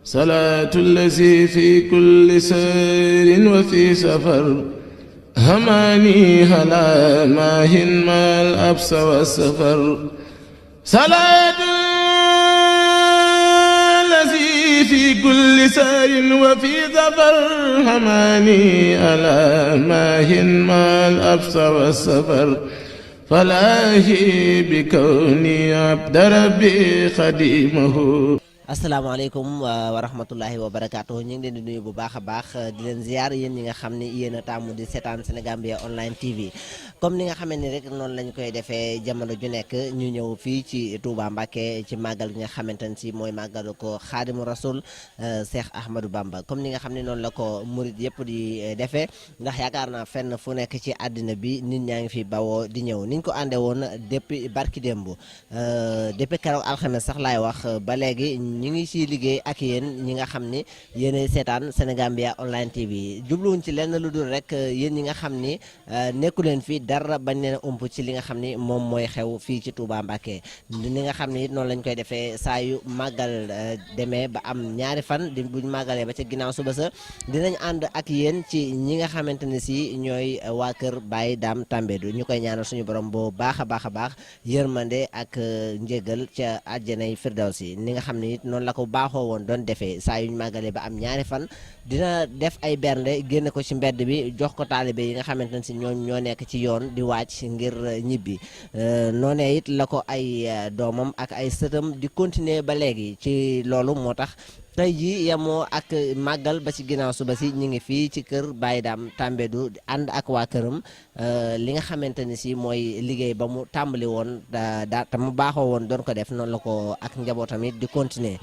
صلاة الذي في كل سير وفي سفر هماني هلا ماهن ما الأبس والسفر صلاة الذي في كل سير وفي سفر هماني هلا ماهن ما الأبس والسفر فلاهي بكوني عبد ربي خديمه. asalaamaaleykum wa rahmatullahi wa barakaatu ñu ngi leen di nuyu bu baax a baax di leen ziar yéen ñi nga xam ne yéen a tàmm di seetaan Sénégambia online TV comme ni nga xamee ni rek noonu lañ koy defee jamono ju nekk ñu ñëw fii ci Touba Mbacké ci màggal gi nga xamante ne si mooy màggalu ko Xaadimu Rasul Cheikh Ahmadou Bamba comme ni nga xam ne noonu la ko murid yëpp di defee ndax yaakaar naa fenn fu nekk ci àddina bi nit ñaa ngi fi bawoo di ñëw niñ ko àndee woon depuis barki démb depuis keroog alxames sax laay wax ba léegi ñu ngi ci liggéey ak yéen ñi nga xam ni yéenay seetaan Sénégambia online TV jubluwuñ ci lenn lu dul rek yéen ñi nga xam ni nekku leen fii dara bañ leen ump ci li nga xam ni moom mooy xew fii ci Touba Mbacké ni nga xam ni noonu lañ koy defee saa yu màggal demee ba am ñaari fan buñ màggalee ba ca ginnaaw suba sa dinañ ànd ak yéen ci ñi nga xamante ne si ñooy waa kër Baye Dame Tambédou ñu koy ñaanal suñu borom bu baax a baax a baax yërmande ak njégal ca àjjanay firdawsi ni nga xam ni noonu la ko baaxoo woon doon defee saa yuñ màggalee ba am ñaari fan dina def ay bernde génne ko ci mbedd bi jox ko taalibe yi nga xamante ne si ñoo nekk ci yoon di wàcc ngir ñibbi noonee it la ko ay doomam ak ay sëtam di continuer ba léegi ci loolu moo tax tey jii yemoo ak màggal ba ci ginnaaw suba si ñu ngi fii ci kër Baye Dame Tambédou ànd ak waa këram li nga xamante ni si mooy liggéey ba mu tàmbali woon te mu baaxoo woon doon ko def noonu la ko ak njabootam it di continuer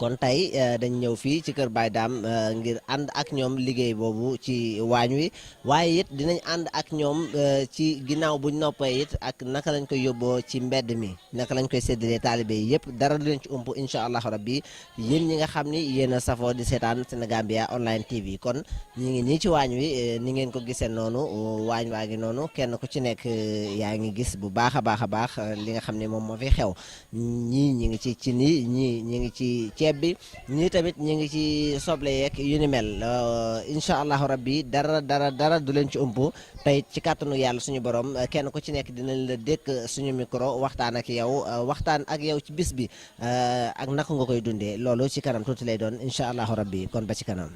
kon tey dañ ñëw fii ci kër Baye Dame ngir ànd ak ñoom liggéey boobu ci waañ wi waaye it dinañ ànd ak ñoom ci ginnaaw buñ noppee it ak naka lañ koy yóbboo ci mbedd mi naka lañ koy séddalee taalibe yi yëpp dara du leen ci ump incha allah rabbi yéen ñi nga xam ni yéen a safoo di seetaan Sénégambia online TV kon ñi ngi nii ci waañ wi ni ngeen ko gisee noonu waañ waa ngi noonu kenn ku ci nekk yaa ngi gis bu baax a baax a baax li nga xam ne moom moo fi xew ñii ñi ngi ci cin yi ñii ñi ngi ci ceeb bi ñii tamit ñu ngi ci soble yeeg yu ni mel incha allahu rabbi dara du leen ci ëmp tey ci kàttanu yàlla suñu borom kenn ku ci nekk dinañ la dékk suñu micro waxtaan ak yow ci bis bi ak naka nga koy dundee loolu ci kanam tuuti lay doon incha allahu rabbi kon ba ci kanam.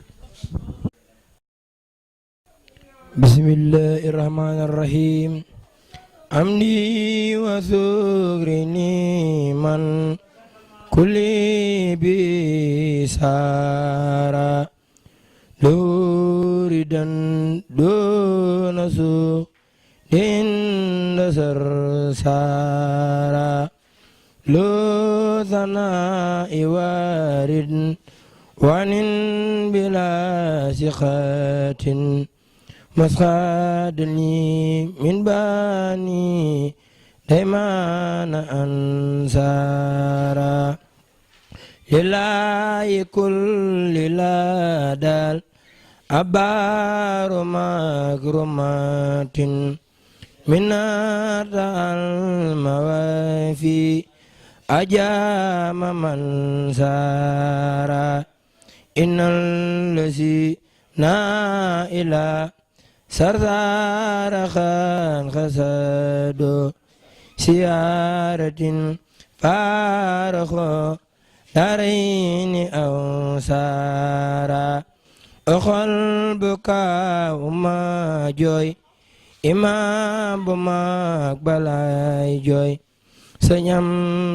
bismillahi rahmani rahim amni wa sugrini man kulli bi sara luridan dona su din dasar sara lo sana iwarid wanin bila sikhatin maskhadni min bani daimana ansara lillahi kulli ladal abaru makrumatin minata almawafi ajama mansara innal lasi na ila sarsara khan khasado siyaratin farakho darini awsara oxol buka uma joy imam bu mag balay joy señam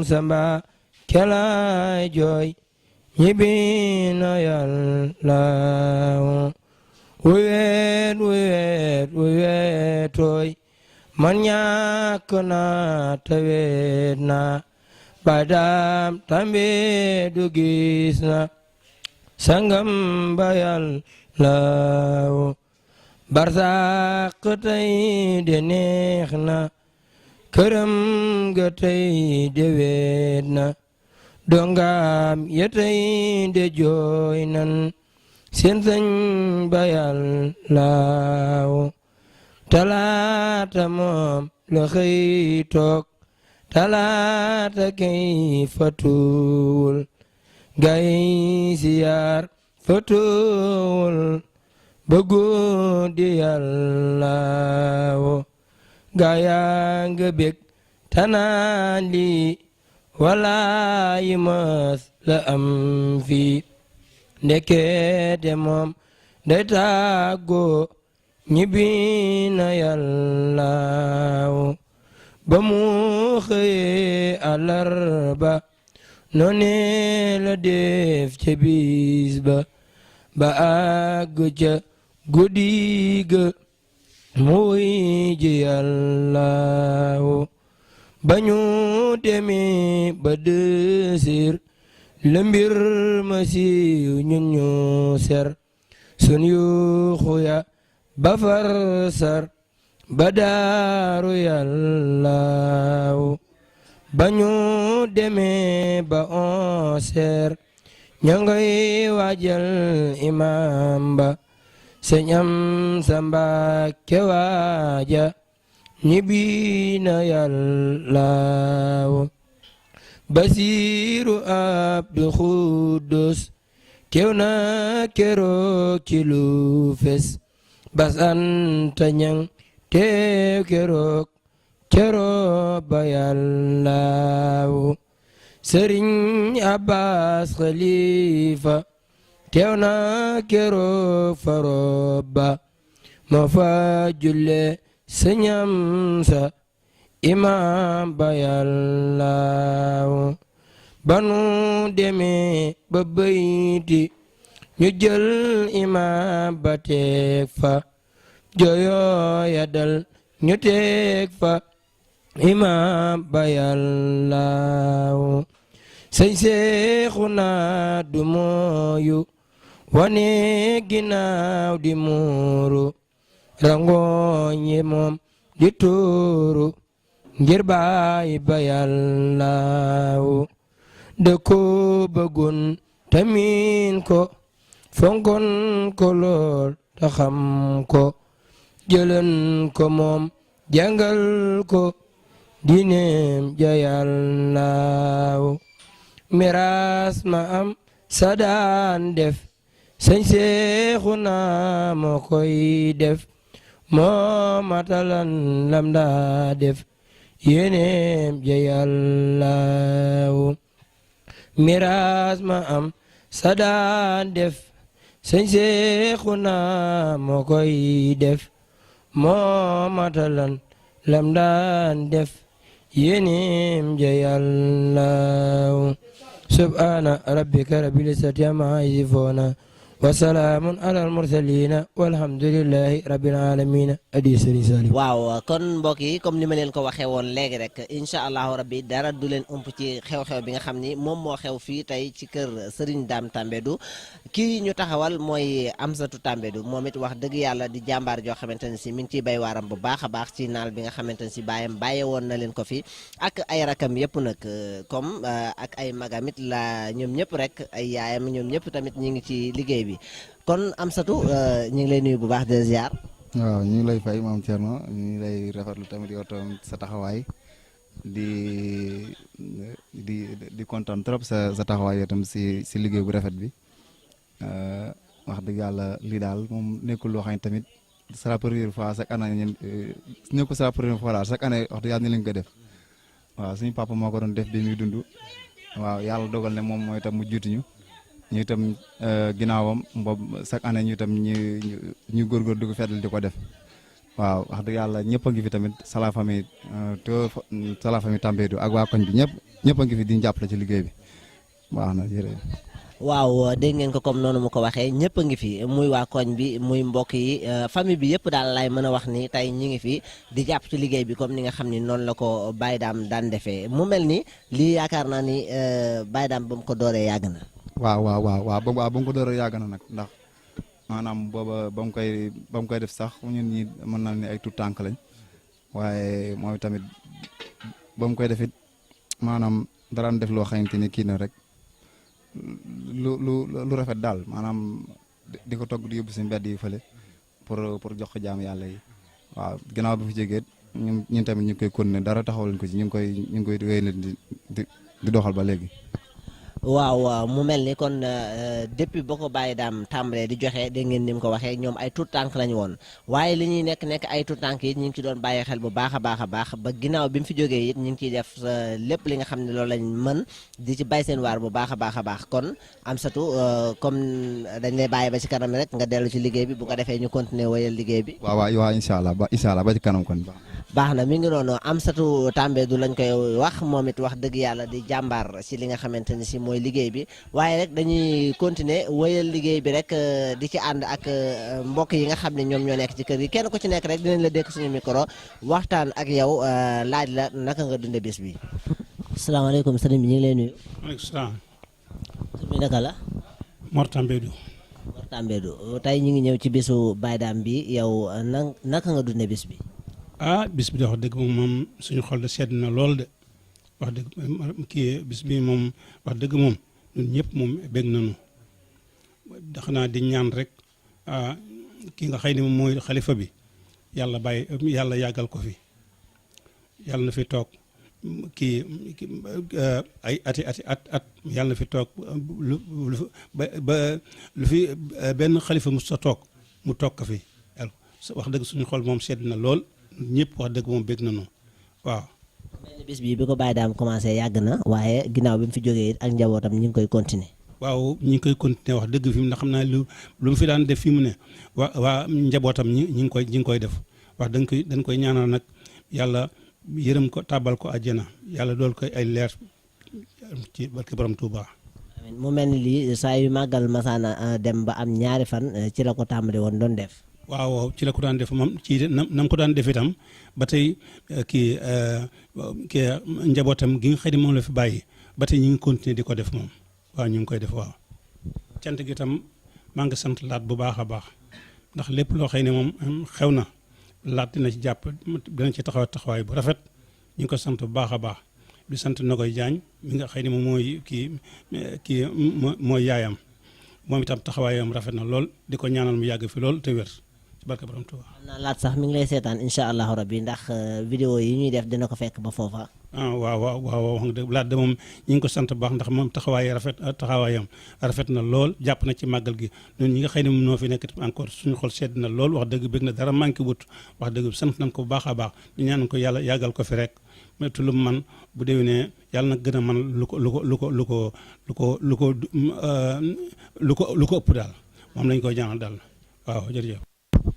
samba kelay joy ñibina yàlla wuyet toy man ñàkk na tawet na Baye Dame Tambédou gis na sangam ba Yàlla barsàq tey de neex na këram ga tey de weet na dongam ya tey de jooy nan seen sëñ ba Yàlla talaata moom la xëy toog talaata kay fatuwul gay siyaar fotoowul bëggu di yàllaawo gaayaa nga bég tanaan lii walaayi mas la am fii ndekete moom day tàggoo ñibbi na yàllaawo ba mu xëyee àllarba noone la def ca bis ba ba àgg ca guddi ga muy ji yàllaawo ba ñu demee ba dësir la mbir ma siiw ñun ñu ser sun yuuxu ya ba far sar ba daaru yàllaawo ba ñu demee ba 11 ña ngay waajal imam ba sëñ Amsa Mbàkke waaja ñibbi na yàllaawo Basiiru Abdu Xuddus teew na keroog ci lu fes Bas Anta Ñaŋ teew keroog ba yàllaawo Sëriñ Abbas Xalifa teew na keroog fa robba moo fa julle sëñ Amsa imam ba yàllaawo banu demee ba bayti ñu jël imam ba teeg fa jooyoo ya dal ñu teeg fa imam ba yàllaawo sëñ Seexuna du mooyu wane ginnaaw di muuru rangooñi moom di tuuru ngir baay ba yàllaawo da ko bëggoon tamin ko fonkon ko lool ta xam ko jëlan ko moom jàngal ko diineem ja yàllaawo miraas ma am sadaan def sëñ Seexuna moo koy def moo matalan lam daa def yéeneem ja yàllaawo miraas ma am sadaan def sëñ Seexuna moo koy def moo matalan lam daan def yéeneem ja yàllaawo subhaana rabbika rabbil izzati ammaa yasifuuna wa salaamun alal mursaliina walhamdulillahi rabbil aalamiina adi sëriñ Saliou waaw kon mbokk yi comme ni ma leen ko waxee woon léegi rek incha allahu rabbi dara du leen ëmp ci xew-xew bi nga xam ni moom moo xew fii tey ci kër Serigne Dame Tambédou kii ñu taxawal mooy Amsatu Tambédou moom it wax dëgg yàlla di jàmbaar joo xamante ne si mi ngi ciy bay waaram bu baax a baax ci naal bi nga xamante ne si baayam bàyyee woon na leen ko fi ak ay rakam yëpp nag comme ak ay magamit la ñoom ñëpp rek ay yaayam ñoom ñëpp tamit ñi ngi ci liggéey bi kon Amsatu ñu ngi lay nuyu bu baax de ziar. waaw ñu ngi lay fay maam Thierno ñu ngi lay rafetlu tamit yow tamit sa taxawaay di kontaan trop sa taxawaay yow tam si liggéey bu rafet bi wax dëgg yàlla lii daal moom nekkul loo xam ne tamit c'est la première fois chaque année ñun nekkul c'est la première fois daal chaque année wax dëgg yàlla ni lañ ko def waaw suñu papa moo ko doon def bi muy dund waaw yàlla dogal ne moom mooy tam mu jiituñu ñu itam ginnaawam boobu chaque année ñu itam ñu góorgóor di ko feddal di ko def waaw wax dëgg yàlla ñëpp a ngi fi tamit Sala famille Sala famille Tambédou ak waa koñ bi ñëpp a ngi fi di jàppale ci liggéey bi baax na jërëjëf. waaw dégg ngeen ko comme noonu mu ko waxee ñëpp a ngi fi muy waa koñ bi muy mbokk yi famille bi yëpp daal lay mën a wax ni tey ñi ngi fi di jàpp ci liggéey bi comme ni nga xam ni noonu la ko Baye Dame daan defee mu mel ni lii yaakaar naa ni Baye Dame ba mu ko dooree yàgg na. waaw ba mu ko dooree yàgg na nag ndax maanaam booba ba mu koy def sax ñun ñi mën naa ne ay tout tànk lañ waaye moom tamit ba mu koy def it maanaam daraan def loo xamante ni kii na rek. lu rafet daal maanaam di ko togg di yóbbu si mbedd yi fële pour jox ko jaam yàlla yi waaw ginnaaw bi fi jógee ñun tamit ñu ngi koy continuer dara taxawal ko ci ñu ngi koy wéy di doxal ba léegi. waaw mu mel ni kon depuis boo ko bàyyi daam tàmbalee di joxe dégg ngeen ni mu ko waxee ñoom ay tuut tànk lañu woon waaye li ñuy nekk ay tuut tànk yi ñu ngi ci doon bàyyi xel bu baax a baax a baax ba ginnaaw bi mu fi jógee it ñu ngi ciy def lépp li nga xam ne loolu lañ mën di ci bay seen waar bu baax a baax a baax kon Amsatou comme dañ lay bàyyi ba ci kanam rek nga dellu ci liggéey bi bu ko defee ñu continuer wéyal liggéey bi. waaw incha allah ba ci kanam kon. baax na mi ngi noonu Amsatou Tambédou lañ koy wax moom it wax dëgg yàlla di jàmbaar ci li nga xamante ni si mooy liggéey bi waaye rek dañuy continuer wéyal liggéey bi rek di ci ànd ak mbokk yi nga xam ne ñoom ñoo nekk ci kër gi kenn ku ci nekk rek dinañ la dékk suñu micro waxtaan ak yow laaj la naka nga dunde bis bi. asalaamaaleykum sëriñ bi ñu ngi lay nuyu. maaleykum salaam. tur bi naka la. Mor Tambédou. Mor Tambédou tey ñu ngi ñëw ci bisu Baye Dame bi yow naka nga dunde bis bi. bis bi de wax dëgg moom suñu xol de sedd na lool de wax dëgg kii bis bi moom wax dëgg moom ñun ñëpp moom bég nañu xanaa di ñaan rek kii nga xëy ni moom mooy xalifa bi yàlla yàggal ko fi yàlla na fi toog kii ay at yàlla na fi toog lu fi benn xalifa mu sa toog mu toog ko fi wax dëgg suñu xol moom sedd na lool ñëpp wax dëgg moom bég nañu waaw. mel ni bis bi ko Baye Dame commencé yàgg na waaye ginnaaw bi mu fi jógee ak njabootam ñu ngi koy continuer. waaw ñu ngi koy continuer wax dëgg fi mu ne xam naa lu mu fi daan def fi mu ne waa njabootam ñi ngi koy def wax dañ koy ñaanal nag yàlla yërëm ko tàbbal ko àjjana yàlla dool koy ay leer ci barke borom Touba. amiin mu mel ni lii saa yu màggal masaana dem ba am ñaari fan ci la ko tàmbali woon doon def. waaw ci la ko daan def moom ci na ko daan def itam ba tey kii njabootam gi nga xëy moom la fi bàyyi ba tey ñu ngi continuer di ko def moom waaw ñu ngi koy def waaw. cant gi itam maa ngi sant laat bu baax a baax ndax lépp loo xëy ne moom xew na laat dina ci jàpp dina ci taxawaay bu rafet ñu ngi ko sant bu baax a baax di sant Nogoy Jaañ mi nga xëy ne moom mooy kii mooy yaayam moom itam taxawaayam rafet na lool di ko ñaanal mu yàgg fi lool te wér. barke borom Tuuba. xam naa laat sax mi ngi lay seetaan incha allahu rabbi ndax vidéo yi ñuy def dina ko fekk ba foofa. waaw wax nga dëgg laat de moom ñu ngi ko sant bu baax ndax moom taxawaayam rafet na lool jàpp na ci màggal gi ñun ñi nga xëy ne moom noo fi nekk encore suñu xol sedd na lool wax dëgg bëgg na dara manqué wut wax dëgg sant nañ ko bu baax a baax ñu ñaan ko yàlla yàggal ko fi rek mais lu mu man bu déwénee yàlla na gën a man lu ko ëpp daal moom lañ koy ñaanal daal waaw jërëjëf.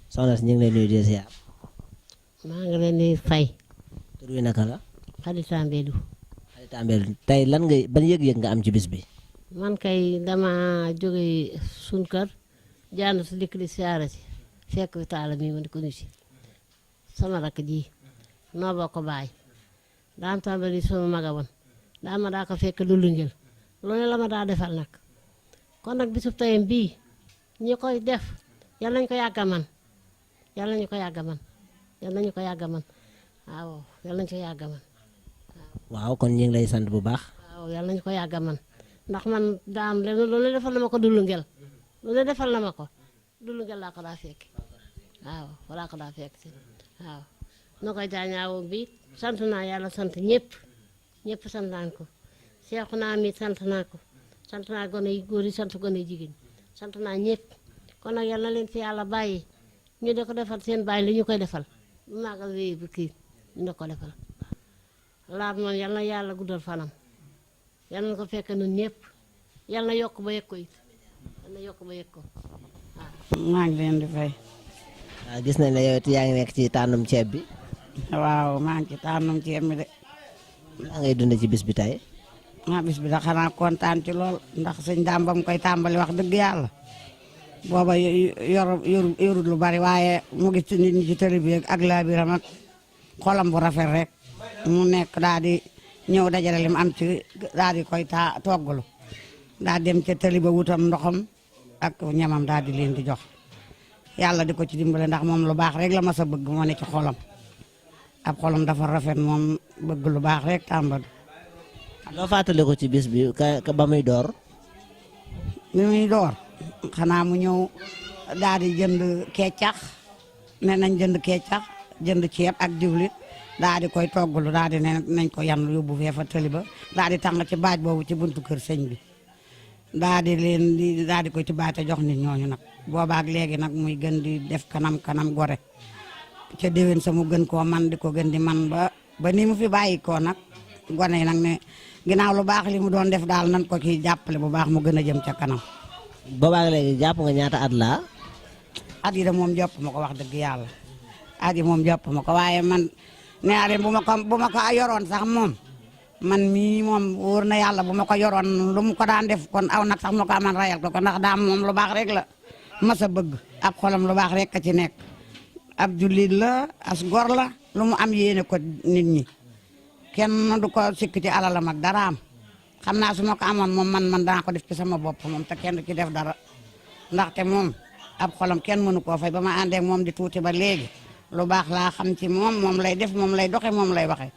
soxna si ñu ngi lay nuyu di ziar. maa ngi leen di fay. tur wi naka la. Khady Tambédou. Khady Tambédou tey ban yëg-yëg nga am ci bis bi. man kay dama jóge suñ kër jaana si dikk di siyaara si fekk fi taala mi ma di ko nuyu si sama rakk ji noo bokk baay daam tàmbali sama maga woon ma daa ko fekk lu ngel lu ne la ma daa defal nag kon nag bisub tayam bii ñi koy def yal nañu ko yàgga man yàlla nañu ko yàgga man yàlla nañu ko yàgga man waaw yàlla nañu ko yàgga man waaw kon ñu ngi lay sant bu baax. waaw yàlla nañu ko yàgga man ndax man daam loolu defal na ma ko dulu ngel loolu defal na ma ko dulu ngel laa ko daa fekk waaw laa ko daa fekk si waaw noo koy jaañaawo bi sant naa yàlla sant ñëpp sant naan ko seexu naa mi sant naa ko sant naa gone yi góor yi sant gone yi jigéen sant naa ñëpp kon nag yàlla na leen fi yàlla bàyyi ñu de ko defal seen bàyyi li ñu koy defal bu maagal wéy bi kii ñu de ko defal laat moom yàlla na yàlla guddal fanam yàlla na ko fekk nun ñëpp yàlla na yokk ba yëg ko it yàlla na yokk ba yëg ko waaw. maa ngi leen di fay. waaw gis nañ ne yow it yaa ngi nekk ci tànnum ceeb bi. waaw maa ngi ci tànnum ceeb mi de. maa ngay dund ci bis bi tey. bis bi da xanaa kontaan ci lool ndax sëñ daam ba mu koy tàmbali wax dëgg yàlla booba yorut lu bari waaye mu gis ci nit ñi ci télé bi ak laa biram ak xolam bu rafet rek mu nekk daal di ñëw dajale lim am ci daal di koy toggalu daal dem ca télé ba wutam ndoxam ak ñamam daal di leen di jox yàlla di ko ci dimbale ndax moom lu baax rek la mas a bëgg moo ne ci xolam ab xolam dafa rafet moom bëgg lu baax rek tàmbali. loo fàttali ko ci bis bi ka ba muy door. bi muy door xanaa mu ñëw daal di jënd keccax ne nañ jënd keccax jënd ceeb ak diwlit daal di koy toggalu daal di ne nañ ko yan yóbbu fee fa tëli ba daal di tàng ci baaj boobu ci buntu kër sëñ bi daa di leen daa di koy tibaate jox nit ñooñu nag boobaak léegi nag muy gën di def kanam gore ca déwén sa mu gën koo man di ko gën di man ba ni mu fi bàyyi koo nag gone yi nag ne ginnaaw lu baax li mu doon def daal nan ko ci jàppale bu baax mu gën a jëm ca kanam. boobaak léegi jàpp nga ñaata at la at yi de moom jàpp ma ko wax dëgg yàlla at yi moom jàpp ma ko waaye man nee naa leen bu ma ko yoroon sax moom man mii moom wóor na yàlla bu ma ko yoroon lu mu ko daan def kon aw nag sax ma ko aman rayal ko ndax daam moom lu baax rek la masa bëgg ab xolam lu baax rek ka ci nekk ab jullit la as gor la lu mu am yéene ko nit ñi kenn du ko sikk ci alalam ak daraam xam naa su ma ko amoon moom man danaa ko def ci sama bopp moom te kenn du ci def dara ndaxte moom ab xolam kenn mënu koo fay ba ma àndee moom di tuuti ba léegi lu baax laa xam ci moom lay def moom lay doxe moom lay waxe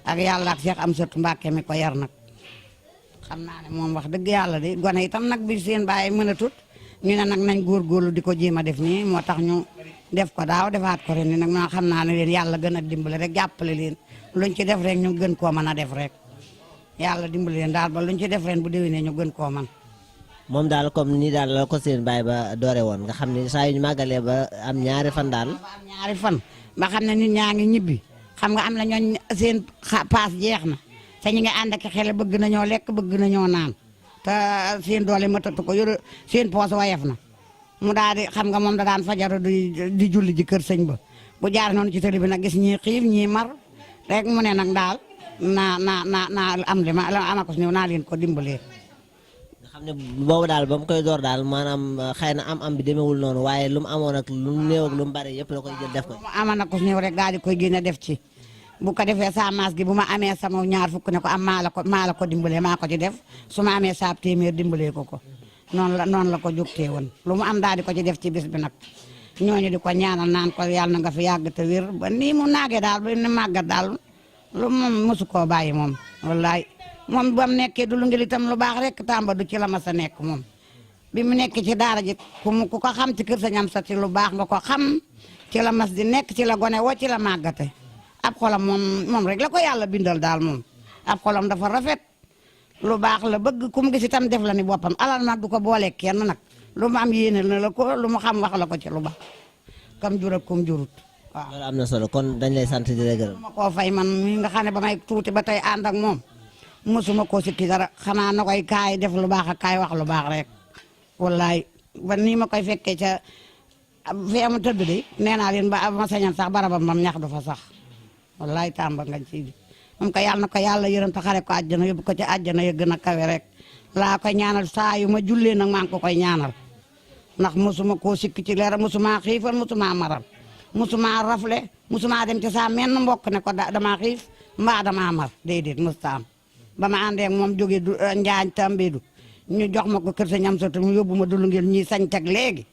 ak yàlla ak Cheikh Amsatou Mbacke mi ko yar nag xam naa ne moom wax dëgg yàlla de gone itam nag bi seen baay mën a tut ñu ne nag nañ góorgóorlu di ko jéem a def nii moo tax ñu def ko daaw defaat ko ren ni nag ma xam naa ne leen yàlla gën a dimbale rek jàppale leen luñ ci def rek ñu gën koo mën a def rek yàlla dimbale leen daal ba luñ ci def ren bu déwénee ñu gën koo man moom daal comme nii daal la ko seen baay ba doore woon nga xam ne saa yu ñu màggalee ba am ñaari fan daal. am ñaari fan ba xam ne nit ñaa ngi ñibbi xam nga am na ñooñ seen paas jeex na te ñu ngi ànd ak xel bëgg nañoo lekk bëgg nañoo naan te seen doole matatu ko yor seen poos wayef na mu daal di xam nga moom da daan fajaru di julli ji kër sëñ ba bu jaar noonu ci télé bi nag gis ñii xiif ñii mar rek mu ne nag daal naa am li ma ama ko si ñëw naa leen ko dimbalee. xam ne boobu daal ba mu koy door daal maanaam xëy na am bi demewul noonu waaye lu mu amoon ak lu mu néew ak lu mu bari yëpp la koy jël def ko. mu amoon na ko si ñëw rek daal di koy génne def ci bu ko defee saa maas gi bu ma amee sama ñaar fukk ne ko am maa la ko dimbalee maa ko ci def su ma amee saab téeméer dimbalee ko noonu la ko jógtee woon lu mu am daal di ko ci def ci bis bi nag ñooñu di ko ñaanal naan ko yàlla na nga fi yàgg te wér ba nii mu naagee daal ba ni màggat daal lu moom mosu koo bàyyi moom wallaay moom ba mu nekkee du lu ngel itam lu baax rek tàmba du ci la ma sa nekk moom bi mu nekk ci daara ji ku ko xam ci kër sa ñam sa ci lu baax nga ko xam ci la mas di nekk ci la gone woo ci la màggate ab xolam moom rek la ko yàlla bindal daal moom ab xolam dafa rafet lu baax la bëgg ku mu gis itam def la ni boppam alal nag du ko boolee kenn nag lu mu am yéene na la ko lu mu xam wax la ko ci lu baax kam jur ak kum jurut waaw. loolu am na solo kon dañ lay sant di la gërëm. ma koo fay man mi nga xam ne ba may tuuti ba tey ànd ak moom mosuma koo sikki dara xanaa na koy kaay def lu baax ak kaay wax lu baax rek wallaay ba nii ma koy fekkee ca fee mu tëdd de nee naa leen ba ma sañan sax barabam bam ñax du fa sax wallaay tàmba nga ci moom ko yàlla na ko yàlla yërëm te xare ko àjjana yóbbu ko ci àjjana ya gën a kawe rek laa koy ñaanal saa yu ma jullee nag maa ngi ko koy ñaanal ndax mosuma koo sikki ci leera mosuma xiifal mosuma maral mosuma rafle mosuma dem ci saa menn mbokk ne ko dama xiif mbaa dama mar déedéet musta am ba ma àndee ak moom jógee Njaañ Tambédou ñu jox ma ko kër sa ñam sotu mu yóbbu ma dulu ngeen ñuy sañ teg léegi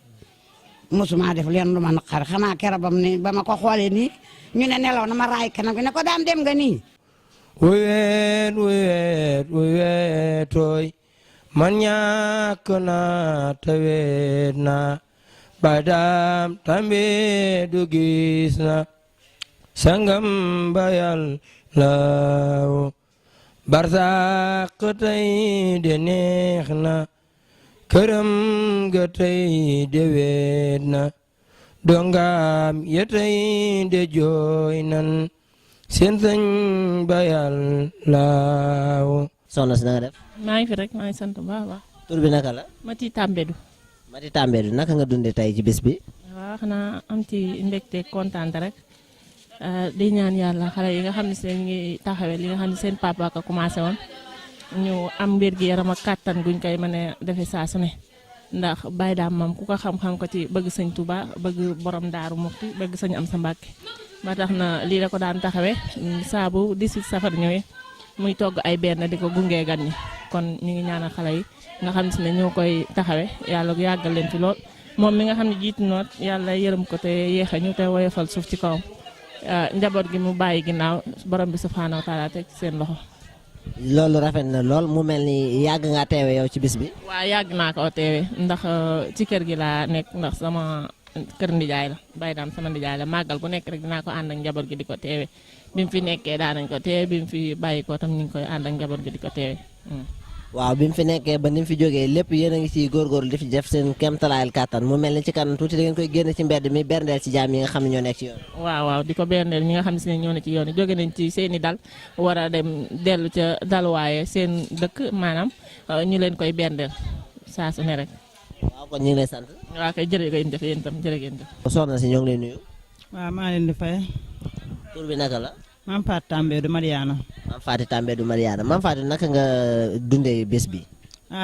mosuma def leen lu ma naqar xanaa kera bam ni ba ma ko xoolee nii ñu ne nelaw na ma raay kanam gi ne ko daan dem nga nii wuyeet tooy man ñàkk naa te weet naa badam Tambédou gis na sangam bayal laaw barsaq tey de neex na këram ga tey de weet na dongam ya tey de jooy nan seen sëñ bayal laaw. soxna si na nga def. maa ngi fi rek maa ngi sant bu baax a baax. tur bi naka la. Mati Tambédou. Mati Tambédou naka nga dundee tey ci bis bi. waaw xanaa am ci mbégte kontaan rek di ñaan yàlla xale yi nga xam ne seen ngi taxawee li nga xam ne seen papa ka commencé woon ñu am mbir gi yaram ak kàttan guñ koy mën a defee saa su ne ndax Baye Dame moom ku ko xam-xam ko ci bëgg sëñ Touba bëgg borom Daaru Muxti bëgg sëñ Amsa Mbàkke ba tax na lii la ko daan taxawee saa bu 18 safar ñëwee muy togg ay benn di ko gungee gan ñi kon ñu ngi ñaanal xale yi nga xam ne ñoo koy taxawee yàlla yàggal leen ci lool moom mi nga xam ne jiitu noot yàlla yërëm ko te yéex a ñu te woyofal suuf ci kawam njaboot gi mu bàyyi ginnaaw borom bi subhaanahu wa taala teg ci seen loxo. loolu rafet na lool mu mel ni yàgg ngaa teewe yow ci bis bi. waaw yàgg naa ko teewe ndax ci kër gi laa nekk ndax sama kër ndijaay la Baye Dame sama ndijaay la màggal bu nekk rek dinaa ko ànd ak njaboot gi di ko teewe bi mu fi nekkee daan nañ ko teewe bi mu fi bàyyi ko tam ñu ngi koy ànd ak njaboot gi di ko teewe. waaw bi mu fi nekkee ba ni mu fi jógee lépp yéen a ngi ciy góorgóorlu di fi def seen kéemtalaayal kàttan mu mel ni ci kanam tuuti da ngeen koy génne ci mbedd mi berndeel ci jaam yi nga xam ne ñoo nekk ci yoon. waaw di ko berndeel ñi nga xam ne ñoo ne ci yoon yi jóge nañ ci seen i dal war a dem dellu ca daluwaaye seen dëkk maanaam ñu leen koy berndeel saa su ne rek. waaw kon ñu ngi lay sant. waaw kay jërë ngeen jëf yéen itam jërë ngeen jëf. soxna si ñoo ngi lay nuyu. waaw maa leen di fay. tur bi naka la. Maam Fatou Tambédou Mariana. Maam Fatou Tambédou Mariana Maam Fatou naka nga dundee bés bi.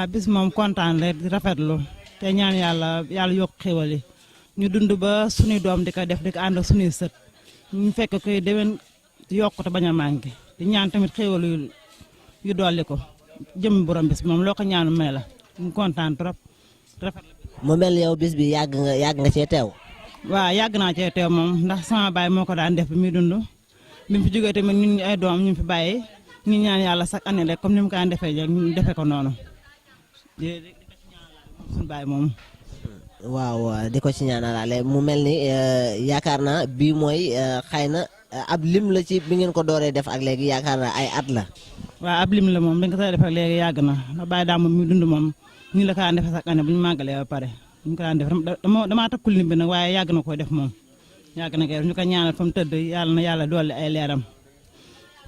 bis moom kontaan rek rafetlu te ñaan yàlla yokk xéwal yi ñu dund ba suñuy doom di ko def di ko ànd ak suñuy sët ñu fekk koy déwén yokk te bañ a manqué di ñaan tamit xéwal yu dolli ko jëm borom bis moom loo ko ñaanu may la ñu kontaan trop rafetlu. mu mel yow bis bi yàgg nga cee teew. waaw yàgg naa cee teew moom ndax sama baay moo ko daan def bi muy dund bi mu fi jógee tamit ñun ay doom ñu fi bàyyi ñu ñaan yàlla chaque année rek comme ni mu ko daan defee rek ñu defee ko noonu suñu baay moom. waaw di ko ci ñaanalaale mu mel ni yaakaar naa bii mooy xëy na ab lim la ci bi ngeen ko dooree def ak léegi yaakaar naa ay at la. waaw ab lim la moom bi nga ko def ak léegi yàgg na ndax baay daa moom muy dund moom ñu la ko daan defee chaque année bu ñu màggalee ba pare. ñu ko daan def damaa takkul lim bi nag waaye yàgg na koy def moom yàgg na koy def ñu ko ñaanal fa mu tëdd yàlla na yàlla dolli ay leeram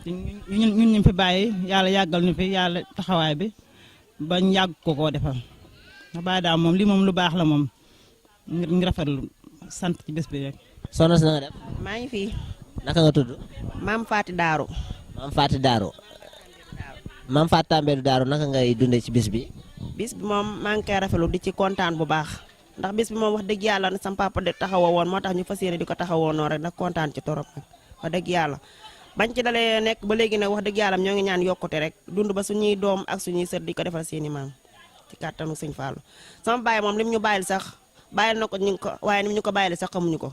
ñun ñu fi bàyyi yàlla yàggal ñu fi yàlla taxawaay bi bañ yàgg koo defal ndax bàyyi daal moom lii moom lu baax la moom ngi rafetlu sant ci bés bi rek. soxna si na nga def. maa ngi fi. naka nga tudd. Maam Fatou Darou. Maam Fatou Darou. Maam Fatou Tambédou Darou naka ngay dundee ci bis bi. bis bi moom maa ngi koy rafetlu di ci kontaan bu baax ndax bis bi moom wax dëgg yàlla sama papa de taxawoo woon moo tax ñu fas yéene di ko taxawoo noonu rek nag kontaan ci torop nag wax dëgg yàlla bañ ci dalee nekk ba léegi nag wax dëgg yàlla ñoo ngi ñaan yokkute rek dund ba suñuy doom ak suñuy sët di ko defal seeni maam ci kàttanu sëñ Fallou sama baay moom lim ñu bàyyil sax bàyyil na ko ñu ko waaye nim ñu ko bàyyil sax xamuñu ko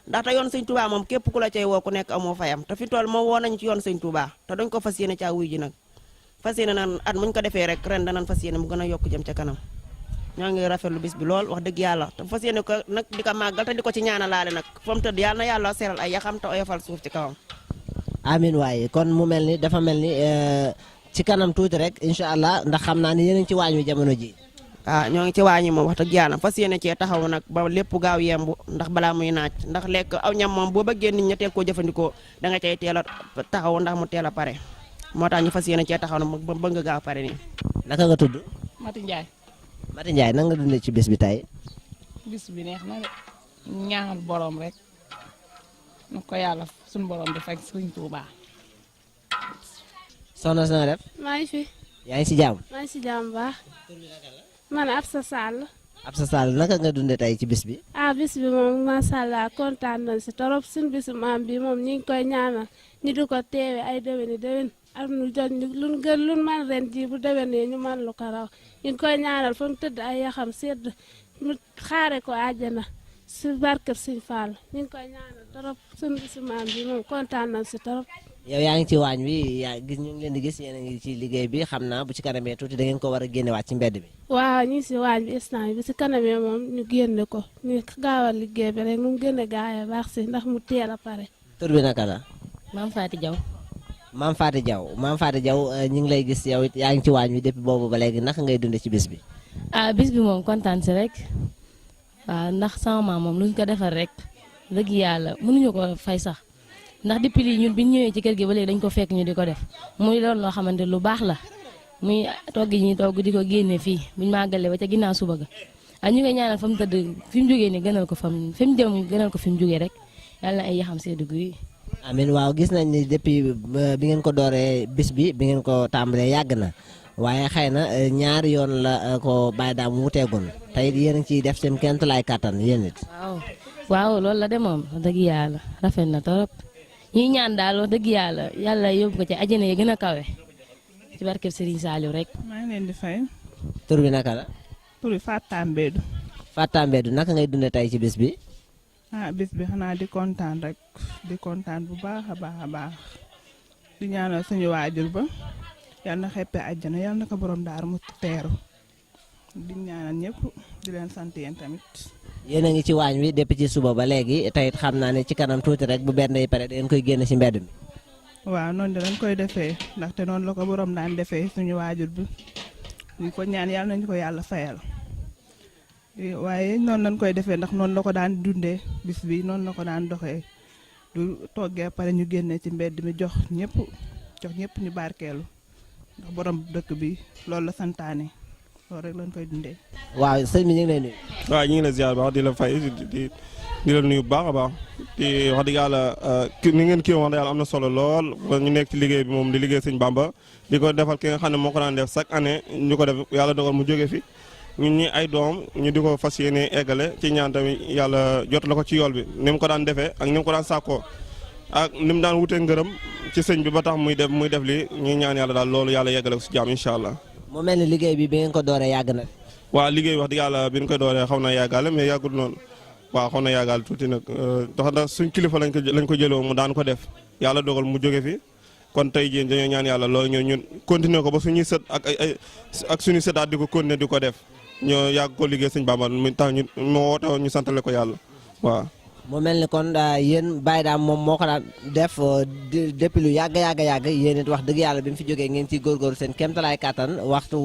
ndaxte yoon sëñ Touba moom képp ku la cay woo ku nekk amoo fayam te fi toll moom woo nañu ci yoon sëñ Touba te dañ ko fas yéene caa wuy ji nag fas yéene naan at muñ ko defee rek ren danañ fas yéene mu gën a yokk jëm ca kanam ñoo ngi rafetlu bis bi lool wax dëgg yàlla te fas yéene ko nag di ko màggal te di ko ci ñaanalaale nag fa mu tëdd yàlla na yàlla seral ay yaxam te oyofal suuf ci kawam. amin waaye kon mu mel ni dafa mel ni ci kanam tuuti rek incha allah ndax xam naa ni yéen a ngi ci waañ wi jamono ji. ñoo ngi ci waañi moom wax dëgg yàlla fas yéene cee taxaw nag ba lépp gaaw yemb ndax balaa muy naaj ndax lekk aw ñam moom boo bëggee nit ña teel koo jëfandikoo da nga cay teel a taxaw ndax mu teel a pare moo tax ñu fas yéene cee taxaw nag ba bëgg gaaw pare nii. naka nga tudd. Mati Ndiaye. Mati Ndiaye nan nga dundee ci bis bi tey. bis bi neex na de ñaanal borom rek nu ko yàlla suñu borom di fekk Sëriñ Tuuba. soxna si na def. maa ngi fi. yaa ngi si jàmm. maa ngi si jàmm baax. man Absa Sall. Absa Sall naka nga dundee tey ci bis bi. bis bi moom macha allah kontaan nañ si torop suñu bisu maam bi moom ñu ngi koy ñaanal ñu di ko teewe ay déwéni déwén am nu jot luñ gën luñ man ren ji bu déwénee ñu man lu ko raw ñu ngi koy ñaanal fa mu tëdd ay yaxam sedd mu xaare ko àjjana si barkeb Sëñ Fall ñu ngi koy ñaanal torop suñu bisu maam bi moom kontaan nañ si torop. yow yaa ngi ci waañ wi yaa gis ñu ngi leen di gis yéen a ngi ci liggéey bi xam naa bu ci kanamee tuuti da ngeen ko war a génnewaat ci mbedd bi. waaw ñu ngi si waañ bi instant bi si kanamee moom ñu génne ko ñu gaawal liggéey bi rek nu mu gën a gaawee baax si ndax mu teel a pare. tur bi naka la. Maam Fatou Diaw. Maam Fatou Diaw Maam Fatou Diaw ñu ngi lay gis yow it yaa ngi ci waañ wi depuis boobu ba léegi naka ngay dundee ci bis bi. bis bi moom kontaan si rek waaw ndax sama maam moom lu ñu ko defal rek dëgg yàlla mënuñu ko fay sax ndax depuis lii ñun bi ñu ñëwee ci kër gi ba léegi dañ ko fekk ñu di ko def muy doon loo xamante lu baax la muy togg yi ñuy togg di ko génne fii buñu màggalee ba ca ginnaaw suba ga ñu ngi ñaanal fa mu tëdd fi mu jógee ni gënal ko fi mu jëm gënal ko fi mu jógee rek yàlla na ay yaxam see dugg yi. amiin waaw gis nañ ni depuis bi ngeen ko dooree bis bi ngeen ko tàmbalee yàgg na waaye xëy na ñaari yoon la ko bàyyi daam wuteegoon tey yéen a ngi ciy def seen kéemtalaay kattan yéen it. waaw loolu la de moom dëgg yàlla rafet na torop ñuy ñaan daal wax dëgg yàlla yàlla yóbbu ko ci àjjana yi gën a kawe ci barkeb Serigne Saliou rek. maa ngi leen di fay. tur bi naka la. tur bi Fatou Tambédou. Fatou Tambédou naka ngay dundee tey ci bis bi. bis bi xanaa di kontaan rek di kontaan bu baax a baax a baax di ñaanal suñu waajur ba yal na xeppe àjjana yal na ko borom daar mu teeru di ñaanal ñëpp di leen sant yéen tamit. yéen a ngi ci waañ wi depuis ci suba ba léegi tey it xam naa ne ci kanam tuuti rek bu benn yi pare da ngeen koy génne ci mbedd mi. waaw noonu de lañ koy defee ndaxte noonu la ko borom daan defee suñu waajur bi di ko ñaan yàlla nañu ko yàlla fayal waaye noonu lañ koy defee ndax noonu la ko daan dundee bis bi noonu la ko daan doxee du toggee pare ñu génnee ci mbedd mi jox ñëpp ñu barkeelu ndax borom dëkk bi loolu la santaane loolu rek lañ koy dundee. waaw sëñ bi ñu ngi lay nuyu. waaw ñu ngi la ziar baax di la fay di la nuyu bu baax a baax di wax dëgg yàlla ni ngeen kii wax dëgg yàlla am na solo lool ñu nekk ci liggéey bi moom di liggéey sëñ Bamba di ko defal ki nga xam ne moo ko daan def chaque année ñu ko def yàlla dogal mu jóge fi ñun ñi ay doom ñu di ko fas yéene eggale ci ñaan tamit yàlla jot la ko ci yool bi ni mu ko daan defee ak ni mu ko daan sàkkoo ak ni mu daan wutee ngërëm ci sëñ bi ba tax muy def li ñuy ñaan yàlla daal loolu yàlla yeggale ko si jaam incha allah. mu mel ni liggéey bi ngeen ko dooree yàgg na. waaw liggéey wax dëgg yàlla bi ñu koy dooree xaw na yàggale mais yàggul noonu waaw xaw na yàggal tuuti nag ndax suñ kilifa lañ ko jëloo mu daan ko def yàlla dogal mu jóge fi kon tey jii dañoo ñaan yàlla loolu ñun continuer ko ba suñuy sët ak suñuy sëtaat di ko continuer di ko def ñoo yàgg ko liggéey sëñ Bamba mi tax ñu moo woote ñu santale ko yàlla waaw. mu mel ni kon yéen Baye Dame moom moo ko daan def depuis lu yàgg yéen it wax dëgg yàlla bi mu fi jógee ngeen ciy góorgóorlu seen kéemtalaay kàttan waxtu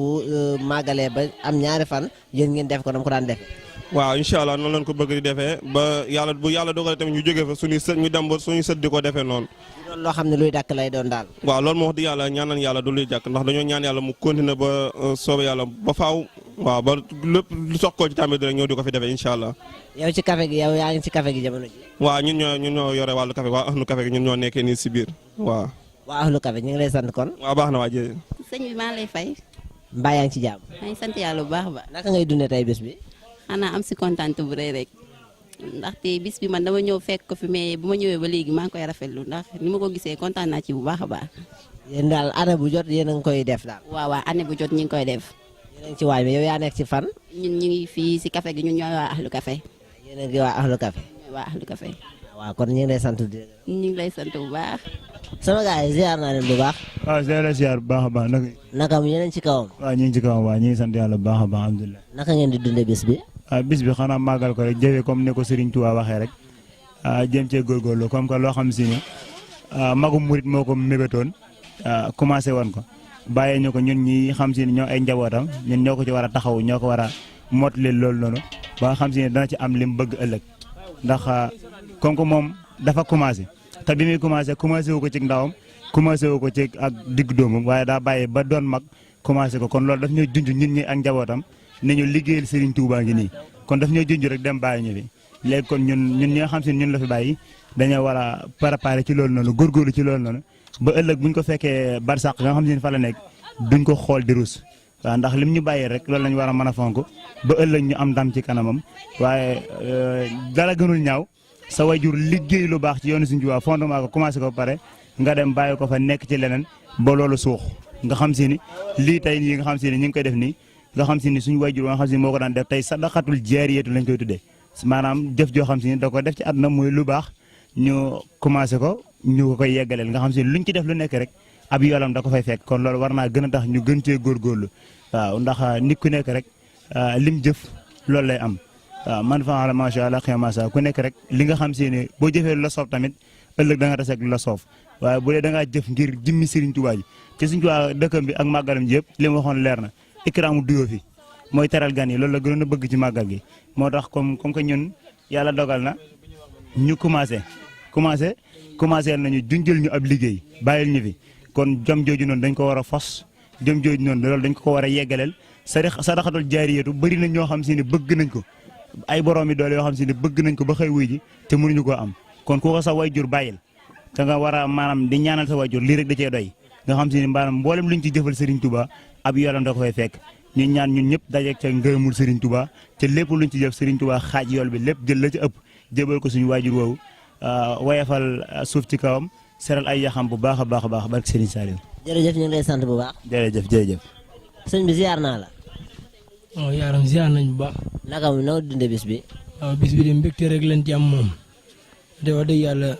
màggalee ba am ñaari fan yéen ngeen def ko dama ko daan defee. waaw incha allah noonu lañ ko bëgg di defee ba yàlla bu yàlla dogalee tamit ñu jógee fa suñuy sët ñu dem ba suñuy sët di ko defee noonu. doon loo xam ne luy dàkk lay doon daal. waaw loolu moo wax di yàlla ñaan nañ yàlla du luy jàkk ndax dañoo ñaan yàlla mu continuer ba soobee yàlla ba faaw waaw ba lépp lu sox koo ci tamit rek ñëw di ko fi defee incha allah. yow ci café gi yow yaa ngi ci café gi jamono ji. waaw ñun ñoo yore wàllu café waa ahlu café gi ñun ñoo nekkee nii si biir waaw. waa ahlu café ñu ngi lay sant kon. waaw baax na waa jërëjëf. sëñ bi maa lay fay. mbaa yaa ngi ci jàmm. maa ngi sant yàlla bu baax ba. naka ngay dundee tey bis bi. xanaa am si kontaan bu rëy rek ndaxte bis bi man dama ñëw fekk ko fi mais bu ma ñëwee ba léegi maa ngi koy rafetlu ndax ni ma ko gisee kontaan naa ci bu baax a baax. yéen daal année bu jot yéen a ngi koy def daal. waaw année bu jot ñu ngi koy def. yéen a ngi ci waay mi yow yaa nekk ci fan. ñun ñu ngi fii si café gi ñun ñooy waa ahlu café. yéen a ngi waa ahlu café. ñooy waa ahlu café. waaw kon ñu ngi lay sant di. ñu ngi lay sant bu baax. sama gars yi ziar naa leen bu baax. waaw ziar bu baax a baax naka. naka mu yeneen ci kawam. waaw ñu ngi ci kawam waaw ñu ngi sant yàlla bu baax a baax alhamdulilah. naka ngeen di dundee bis bi. bis bi xanaa màggal ko rek jëfee comme ne ko Serigne Touba waxee rek jëm cee góorgóorlu comme que loo xam si ne magum murit moo ko mébétoon commencé woon ko bàyyee ñu ko ñun ñi xam si ne ñoo ay njabootam ñun ñoo ko ci war a taxaw ñoo ko war a mottali loolu noonu ba nga xam si ne dana ci am lim bëgg ëllëg ndax comme que moom dafa commencé te bi muy commencé wu ko ci ndawam commencé wu ko ci ak digg doomam waaye daa bàyyi ba doon mag commencé ko kon loolu daf ñoo junj ñun ñi ak njabootam ne ñu liggéeyal Serigne Touba ngi nii kon daf ñoo junj rek dem bàyyi ñu fi léegi kon ñun ñi nga xam si ñun la fi bàyyi dañoo war a préparer ci loolu noonu góorgóorlu ci loolu noonu ba ëllëg buñ ko fekkee barsàq nga xam si fa la nekk duñ ko xool di rus waaw ndax lim ñu bàyyi rek loolu lañu war a mën a fonk ba ëllëg ñu am ndam ci kanamam waaye dara gënul ñaaw sa wayjur liggéey lu baax ci yoonu Serigne Touba fondement ko commencé ko ba pare nga dem bàyyi ko fa nekk ci leneen ba loolu suux nga xam si ni lii tey yi nga xam si ni ñu ngi koy def nii nga xam si ni suñu wayjur nga xam si ni moo ko daan def tey sadaqatul jaariyatu lañ koy tuddee maanaam jëf joo xam si ni da ko def ci àdduna muy lu baax ñu commencé ko ñu ko koy yeggaleel nga xam si ni luñ ci def lu nekk rek ab yoolam da ko fay fekk kon loolu war naa gën a tax ñu gën cee góorgóorlu waaw ndax nit ku nekk rek lim jëf loolu lay am waaw man fa macha allah xëy na ku nekk rek li nga xam si ne boo jëfee lu la soof tamit ëllëg da nga taseeg lu la soof waaye bu dee da ngaa jëf ngir jimmi Serigne Touba ji te Serigne Touba dëkkam bi ak màggalam ji yëpp li ma waxoon leer na ikraamu duyoo fi mooy teral gan yi loolu la gënoon a bëgg ci màggal gi moo tax comme que ñun yàlla dogal na ñu commencé nañu junjël ñu ab liggéey bàyyil ñu fi kon jom jooju noonu dañ ko war a fos jom jooju noonu loolu dañ ko war a yeggaleel sadaxatul jaariyatu bëri na ñoo xam si ne bëgg nañ ko ay borom yi doole yoo xam si ne bëgg nañ ko ba xëy wuy ji te mënuñu koo am kon ku ko sa wayjur bàyyil te nga war a maanaam di ñaanal sa wayjur lii rek da cee doy nga xam si ne maanaam mboolem luñ ci jëfal Serigne Touba ab yoolam da ko fay fekk ñu ñaan ñun ñëpp dajeeg ca ngërëmul Serigne Touba te lépp luñ ci jëf Serigne Touba xaaj yool bi lépp jël la ci ëpp jébal ko suñu waajur woowu woyefal suuf ci kawam seral ay yaxam bu baax a baax a baax barke Serigne Saliou. jërëjëf ñu ngi lay sant bu baax. jërëjëf. sëñ bi ziar naa la. waaw yaaram ziar nañ bu baax. naka mu noo dundee bis bi. waaw bis bi de mbégte rek lañ ci am moom. de wax dëgg yàlla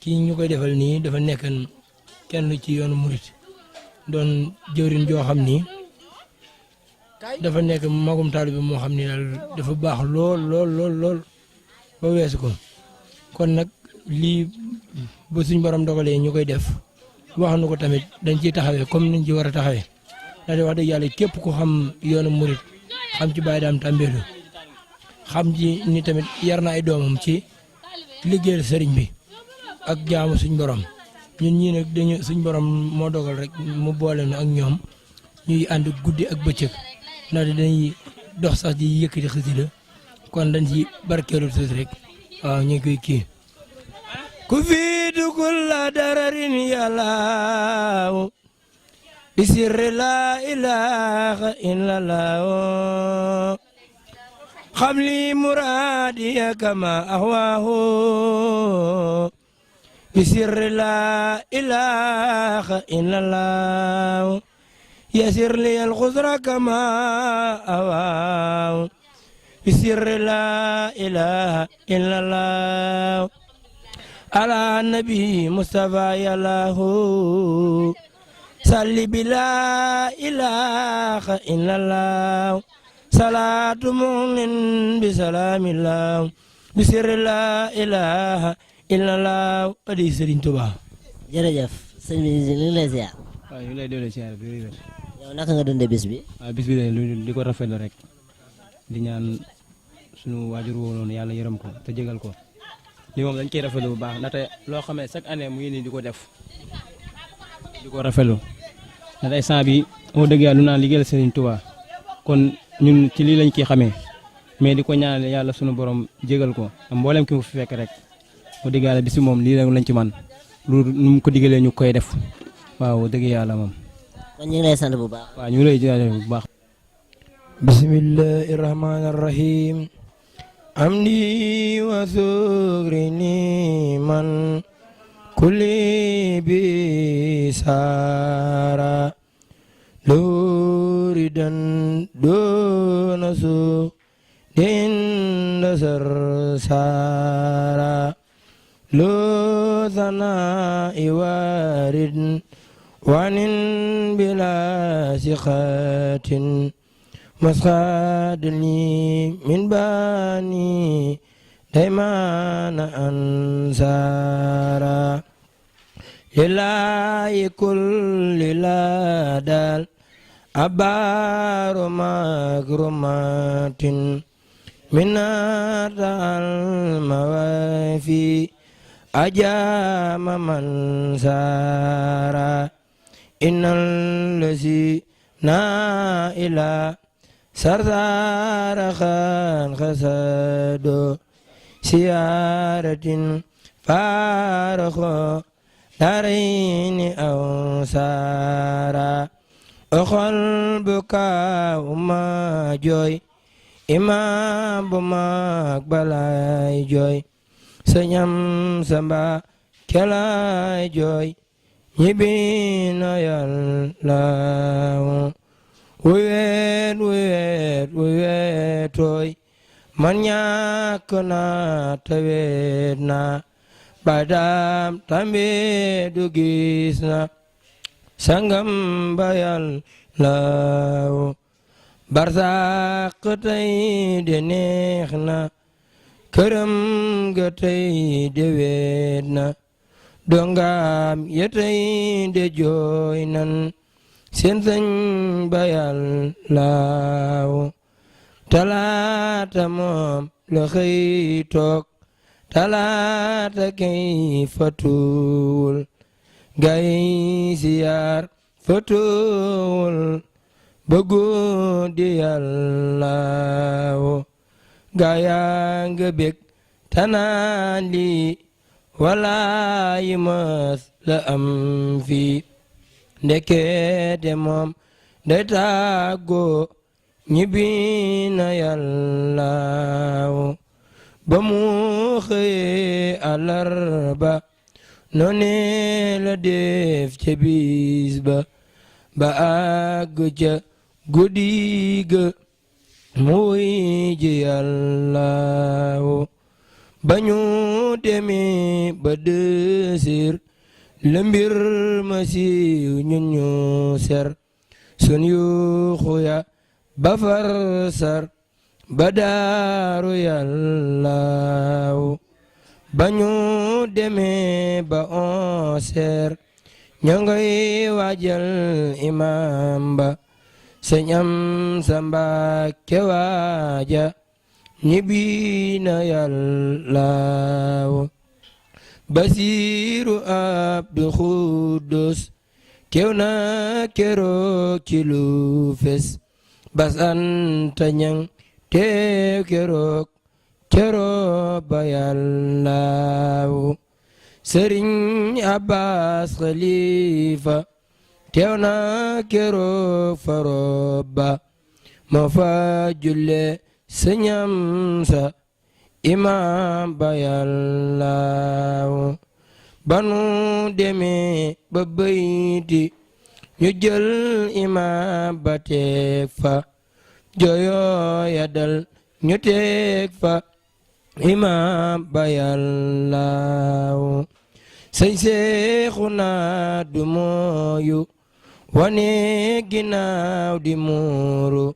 kii ñu koy defal nii dafa nekk kenn ci yoonu murit doon jëwriñ joo xam ni dafa nekk magum taalibe moo xam ni daal dafa baax lool ba weesu ko kon nag lii ba suñ borom dogalee ñu koy def wax nu ko tamit dañ ciy taxawee comme niñ ci war a taxawee ndax wax dëgg yàlla képp ku xam yoonu murit xam ci Baye Dame Tambédou xam ci ni tamit yar na ay doomam ci liggéeyal sëriñ bi ak jaamu suñ borom ñun ñii nag dañu suñ borom moo dogal rek mu boole na ak ñoom ñuy ànd guddi ak bëccëg ndax dañuy dox sax di yëkkati xasida kon dañ ci barkeelu tuuti rek waaw ñu ngi koy kii ku fi dugul la dararin yàllaaw bi sirri laa ilaaha illallah xam li muraadiya kama ahwaahu bi sirri laa ilaaha illallah yasir li alxusra kama ahwaahu bi sirri laa ilaaha illallah ala nabi mustafa yallahu salli bi laa ilaaha illallah salaatu mu'min bi salaamillah bi sirri laa ilaaha illallah adi Sëriñ Tuubaa. jërëjëf sëñ bi ñu ngi lay ziar. waaw ñu ngi lay doole ziar bi wér. yow naka nga dundee bis bi. waaw bis bi de di ko rafetlu rek di ñaan sunu waajur woo noonu yàlla yërëm ko te jégal ko li moom dañ koy rafetlu bu baax ndaxte loo xamee chaque année mu ngi nii di ko def di ko rafetlu ndaxte instant bi moo dëgg yàlla lu naan liggéeyal Sëriñ Tuubaa kon ñun ci lii lañ ciy xamee mais di ko ñaanal yàlla sunu borom jégal ko mboolem ki mu fi fekk rek moo dëgg yàlla bis bi moom lii lañ ci man lu nu mu ko digalee ñu koy def waaw dëgg yàlla moom. kon ñu ngi lay sant bu baax. waaw ñu ngi lay jaajëf bu baax. bismillahi rahmaani rahim amni wa sukrini man kulli bi sara luridan dona su din dasar sara lo sana iwarid wanin bila sikhatin maskhadni min bani daimana ansara lillahi kulli ladal abaru magrumatin minata almawafi ajama mansara innal lazi na ila sarsara khan khasado siyaratin farakho darini awsara okhol buka uma joy imam bumak balay joy senyam samba kelay joy ñibina yàlla wéet tooy man ñàkk naa te weet naa Baye Dame Tambédou gis na sangam ba yàlla barsàq tey de neex na këram ga tey de weet na dongam yetey de jooy nan seen sëñ ba yàlla talaata moom la xëy toog talaata kay fatuwul gay siyaar fatuwul bëggu di yàlla gaya nga bég tanaan lii walaayi mas la am fii ndekete moom day tàggoo ñibbi na yàlla ba mu xëyee àllarba noone la def ca bis ba ba àgg ca guddi ga muy ji yàlla ba ñu demee ba desir la mbir ma siiw ñun ñu ser sun yuuxu ya ba far sar ba daaru yàlla ba ñu demee ba onseer ña ngay waajal imam ba sëñ Amsa Mbàkke waaja ñibbi na yàllaaw Basiiru Abdu Xuddus teew na keroog ci lu fes Bas Anta Ñaŋ teew keroog ba yàllaaw Sëriñ Abbas Xalifa teew na keroog fa robba moo fa julle sëñ Amsa imam ba yàllaaw banu demee ba bëyti ñu jël imam ba teeg fa jooyoo ya dal ñu teeg fa imam ba yàllaaw sëñ Seexuna du mooyu wane ginnaaw di muuru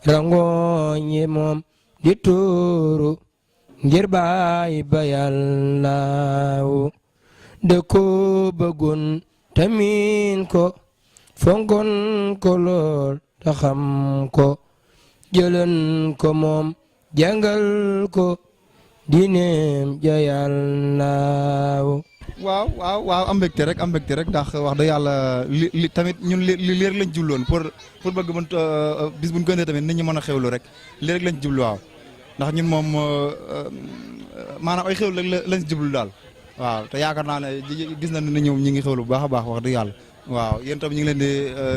rangooñi moom di tuuru ngir baay ba yàllaaw de ko bëggoon tamin ko fonkoon ko lool ta xam ko jëlën ko moom jàngal ko diineem ja yàllaaw waaw am mbégte rek ndax wax dëgg yàlla li tamit ñun li leer lañ jubloon pour bëgg mën bis buñ gënee tamit nit ñi mën a xewlu rek li rek lañ jublu waaw ndax ñun moom maanaam ay xewlu rek lañ jublu daal waaw te yaakaar naa ne gis nañ ne ñoom ñi ngi xewlu bu baax a baax wax dëgg yàlla waaw yéen tam ñu ngi leen di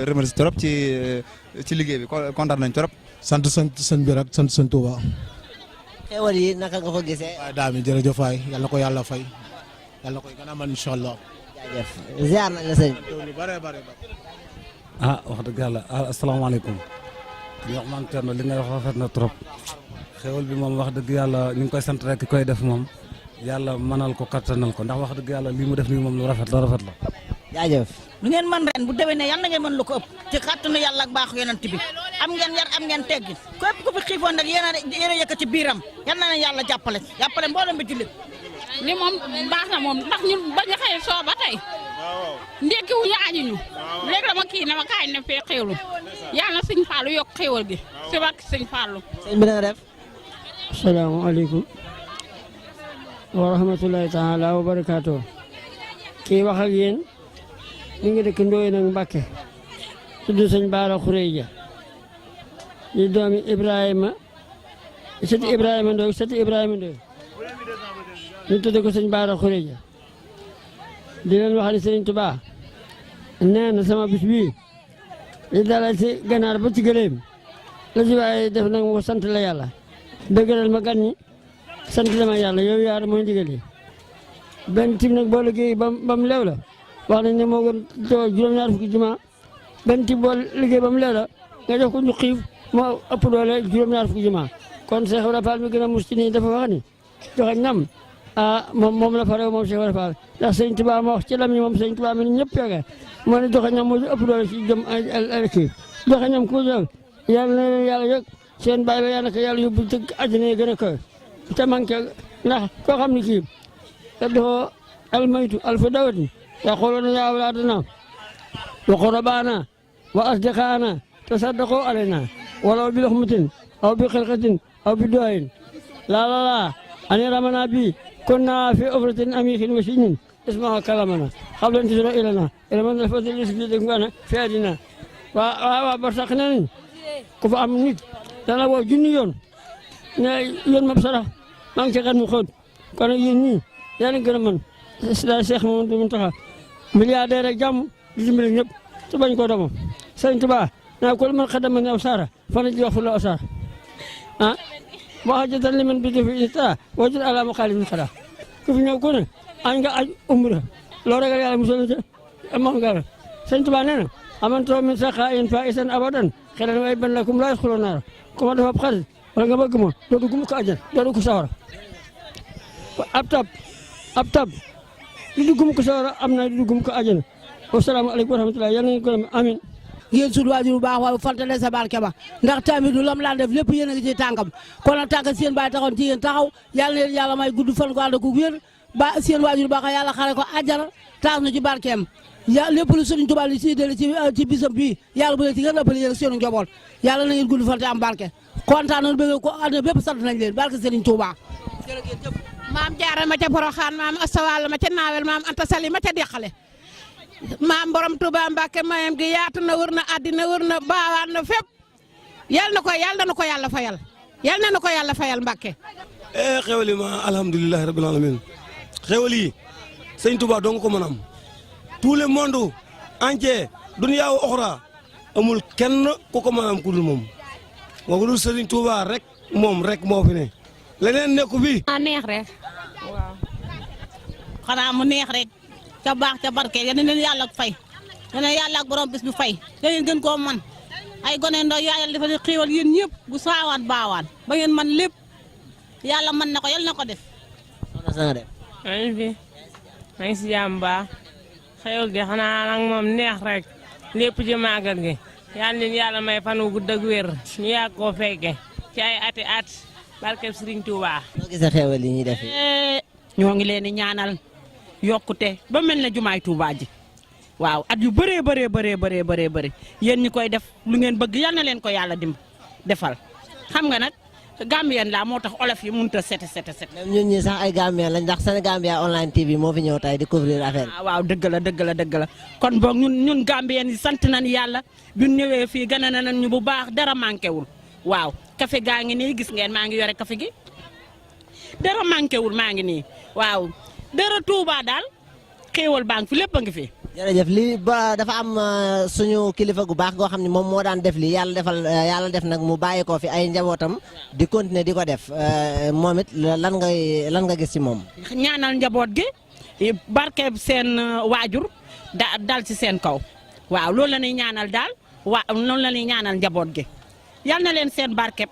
remercier trop ci liggéey bi kontaan nañ trop. sant sëñ bi rek sant sëñ Touba. xewal yi naka nga ko gisee. waaye daal mi jërëjëf waay yàlla ko yàlla fay. yàlla koy gën a mën incha allah. jaajëf ziar nañ la sëñ. wax dëgg yàlla asalaamaaleykum. di wax man Thierno li ngay wax rafet na trop. xewal bi moom wax dëgg yàlla ñu ngi koy sant rek ki koy def moom yàlla mënal ko kattanal ko ndax wax dëgg yàlla lii mu def nii moom lu rafet la. jaajëf. lu ngeen mën ren bu déwénee yal na ngeen mën lu ko ëpp ci kàttanu yàlla ak baaxu yonent bi am ngeen yar am ngeen teggin képp ku fi xiifoon nag yéen a yëkkati biiram yal na leen yàlla jàppale mboolem bi jullit. li moom baax na moom ndax ñun ba ñu xëy soo ba tey ndékki wu ñu añu ñu léegi dama kii ne ma kaay ne fee xéewlu yàlla na sëñ Fallou yokk xéewal gi si barke sëñ Fallou. sëñ bi na nga def. asalaamaaleykum wa rahmatulahi taala wa barakaatu. kii wax ak yéen mi ngi dëkk Ndoye nag Mbacke tudd sëñ Baara Khourédia di doomi Ibrahima sëti Ibrahima Ndoye ñu tudd ko sëñ Baara Khourédia di leen wax ne sëriñ Tuubaa nee na sama bis bii li dalal ci ganaar ba ci gëléem la ci waaye def nag mu sant la yàlla dëggalal ma gan ñi sant la ma yàlla yow yaar mooy ndigal yi benn tim nag boo liggéey ba mu leew la wax nañ ne moo gën too juróom-ñaar fukki juma benn tim boo liggéey ba mu leew la nga jox ko ñu xiif moo ëpp doole juróom-ñaar fukki juma kon Cheikh Ibra Fall mi gën a mus ci nii dafa wax ni joxe ñam moom la fa réew moom Cheikh Ibra Fall ndax sëñ Tuubaa ma wax ci lam ñi moom sëñ Tuubaa mi ni ñëpp yegee moo ne joxe ñam moo ëpp doole ci jëm kii joxe ñam ku jox yàlla na leen yàlla yëg seen bàyyi ba yàlla na ko yàlla yóbbu te àddina yi gën a kawe te manqué ndax koo xam ne kii dafa almaytu alfa dawatin yaquluuna yaa awlaadana wa qurbaana wa asdiqaana tasaddaqu alayna walaw bi luxmatin aw bi xirqatin aw bi du'ayn laa ani ramana bi kunna fi ufratin amikin wa sinin ismaa kalamana qabla an tusra ilana man alfatil isbidek ngana fi adina waa barsax ne nañ ku fa am nit dana woo junni yoon ne yoon ma sarax maa ngi ci xel mu xóot kon yéen ñii yaa ngi gën a mën Cheikh Mamadou Mountakha milliardaire rek jàmm di dimbali ñëpp te bañ koo doomam Sëñ Tuubaa naa ko man xadama ne aw saara fan la ji wax fu la aw saar waxajatal li man bi defi ita wajur ala ma xaalis mi xada ku fi ñëw ku ne añ nga aj umra loo ragal yàlla musal ca amoon nga Sëñ Tuubaa nee na amantoo min saqa in fa isan abadan xelan way ban lakum laa yasxuloo naara ku ma dafa xarit wala nga bëgg ma doo dugg mu ko àjjan doo dugg sawara ab tab li duggum ko sawara am na li duggum ko àjjana wasalaamaaleykum wa rahmatulah yal nañu ko amin yéen suñu waajur bu baax waaye fantale sa barke ba ndax tamit du lam laan def lépp yéen a ngi ci tànkam kon nag tànk seen baay taxoon ci yéen taxaw yàlla na leen yàlla may gudd fan ko ànd ko wér ba seen waajur baax yàlla xare ko àjjana taas na ci barkeem lépp lu Sëriñ Tuubaa li si dele ci bisam bii yàlla bu leen ci gën a ëppale yéen ak seenu njaboot yàlla na ngeen gudd fan te am barke kontaan nañu bëgg ko àdduna bépp sant nañ leen barke Sëriñ Tuubaa maam jaara ma ca Poroxaan maam astawal ma ca naawel maam anta sali ma ca deqale maam borom Touba Mbacke mayam gi yaatu na wër na àddina wër na baawaan na fépp yal na ko yàlla fayal yal na ko yàlla fayal Mbacke. xéwal yi ma alhamdulilah rabbil alamin xéwal yi sëñ Touba dong ko mën am tout le monde entier dunya wa oxra amul kenn ku ko mën am ku dul moom moo ko dul sëriñ Touba rek moom rek moo fi ne leneen nekku fi. neex rek waaw xanaa mu neex rek ca baax ca barke yal na leen yàlla fay yal na yàlla ak borom bis bi fay da ngeen gën koo man ay gone ndaw yàlla dafa xiiwal yéen ñëpp bu saawaan baawaan ba ngeen man lépp yàlla mën na ko yal na ko def. soxna sa nga def. maa ngi fi maa ngi si jàmm baax xéwal gi xanaa nag moom neex rek lépp ci màggal gi yal leen yàlla may fan wu gudd ak wér ñu yàgg koo fekke ci ay ati at barkeb Sëriñ Tuubaa. noo gisee xéwal yi ñuy def ñoo ngi leen di ñaanal yokkute ba mel ne jumaay Tuubaa ji waaw at yu bëree bëri yéen ñi koy def lu ngeen bëgg yal na leen ko yàlla defal xam nga nag Gambien laa moo tax olof yi mënut a set. ñun ñii sax ay Gambien lañ ndax Sénégambia online TV moo fi ñëw tey di couvrir affaire bi. waaw dëgg la kon boog ñun Gambien yi sant nañ yàlla bi ñu ñëwee fii gën a nañ ñu bu baax dara manqué wul waaw café gaa ngi nii gis ngeen maa ngi yore café gi dara manqué wul maa ngi nii waaw dara Touba daal xéewal baa ngi fi lépp a ngi fi. jërëjëf lii ba dafa am suñu kilifa gu baax goo xam ne moom moo daan def lii yàlla def nag mu bàyyi ko fi ay njabootam di continuer di ko def moom it lan nga gis ci moom. ñaanal njaboot gi barke seen waajur dal ci seen kaw waaw loolu la ñuy ñaanal daal loolu la ñuy ñaanal njaboot gi yal na leen seen barke